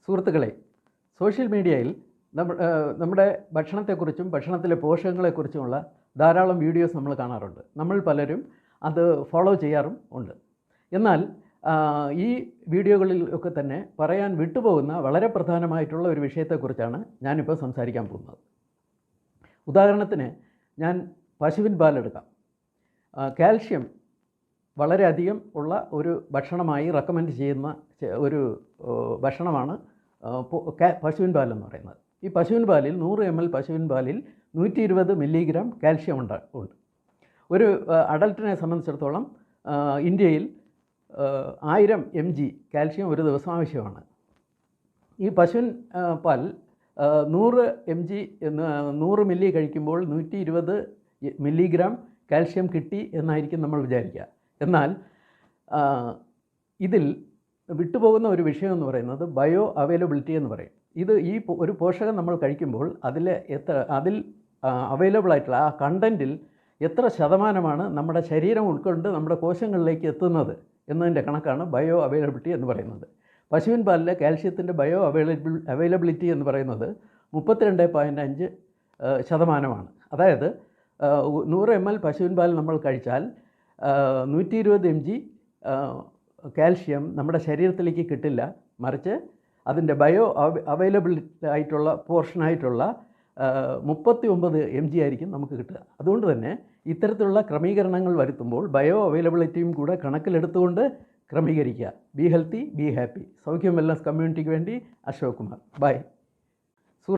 സുഹൃത്തുക്കളെ, സോഷ്യൽ മീഡിയയിൽ നമ്മുടെ ഭക്ഷണത്തെക്കുറിച്ചും ഭക്ഷണത്തിലെ പോഷകങ്ങളെക്കുറിച്ചുമുള്ള ധാരാളം വീഡിയോസ് നമ്മൾ കാണാറുണ്ട്. നമ്മൾ പലരും അത് ഫോളോ ചെയ്യാറും ഉണ്ട്. എന്നാൽ ഈ വീഡിയോകളിൽ ഒക്കെ തന്നെ പറയാൻ വിട്ടുപോകുന്ന വളരെ പ്രധാനമായിട്ടുള്ള ഒരു വിഷയത്തെക്കുറിച്ചാണ് ഞാനിപ്പോൾ സംസാരിക്കാൻ പോകുന്നത്. ഉദാഹരണത്തിന് ഞാൻ പശുവിൻ പാലെടുക്കാം. കാൽഷ്യം വളരെയധികം ഉള്ള ഒരു ഭക്ഷണമായി റെക്കമെൻഡ് ചെയ്യുന്ന ഒരു ഭക്ഷണമാണ് പശുവിൻ പാലെന്ന് പറയുന്നത്. ഈ പശുവിൻ പാലിൽ 100 ml പശുവിൻ പാലിൽ 120 മില്ലിഗ്രാം കാൽഷ്യം ഉണ്ട്. ഒരു അഡൽട്ടിനെ സംബന്ധിച്ചിടത്തോളം ഇന്ത്യയിൽ 1000 mg കാൽഷ്യം ഒരു ദിവസം ആവശ്യമാണ്. ഈ പശുവിൻ പാൽ 100 mg 100 മില്ലി കഴിക്കുമ്പോൾ 120 മില്ലിഗ്രാം കാൽഷ്യം കിട്ടി എന്നായിരിക്കും നമ്മൾ വിചാരിക്കുക. എന്നാൽ ഇതിൽ വിട്ടുപോകുന്ന ഒരു വിഷയം എന്ന് പറയുന്നത് ബയോ അവൈലബിലിറ്റി എന്ന് പറയും. ഈ ഒരു പോഷകം നമ്മൾ കഴിക്കുമ്പോൾ അതിൽ അവൈലബിൾ ആയിട്ടുള്ള ആ കണ്ടൻറ്റിൽ എത്ര ശതമാനമാണ് നമ്മുടെ ശരീരം ഉൾക്കൊണ്ട് നമ്മുടെ കോശങ്ങളിലേക്ക് എത്തുന്നത് എന്നതിൻ്റെ കണക്കാണ് ബയോ അവൈലബിലിറ്റി എന്ന് പറയുന്നത്. പശുവിൻ പാലിലെ കാൽഷ്യത്തിൻ്റെ ബയോ അവൈലബിലിറ്റി എന്ന് പറയുന്നത് 32.5 ശതമാനമാണ്. അതായത് 100 ml പശുവിൻ പാൽ നമ്മൾ കഴിച്ചാൽ 120 mg കാൽഷ്യം നമ്മുടെ ശരീരത്തിലേക്ക് കിട്ടില്ല. മറിച്ച് അതിൻ്റെ ബയോ അവൈലബിലിറ്റി ആയിട്ടുള്ള പോർഷനായിട്ടുള്ള 39 mg ആയിരിക്കും നമുക്ക് കിട്ടുക. അതുകൊണ്ട് തന്നെ ഇത്തരത്തിലുള്ള ക്രമീകരണങ്ങൾ വരുത്തുമ്പോൾ ബയോ അവൈലബിലിറ്റിയും കൂടെ കണക്കിലെടുത്തുകൊണ്ട് ക്രമീകരിക്കുക. Be healthy, be happy. സൗഖ്യം വെൽനസ് കമ്മ്യൂണിറ്റിക്ക് വേണ്ടി അശോക് കുമാർ. ബൈ.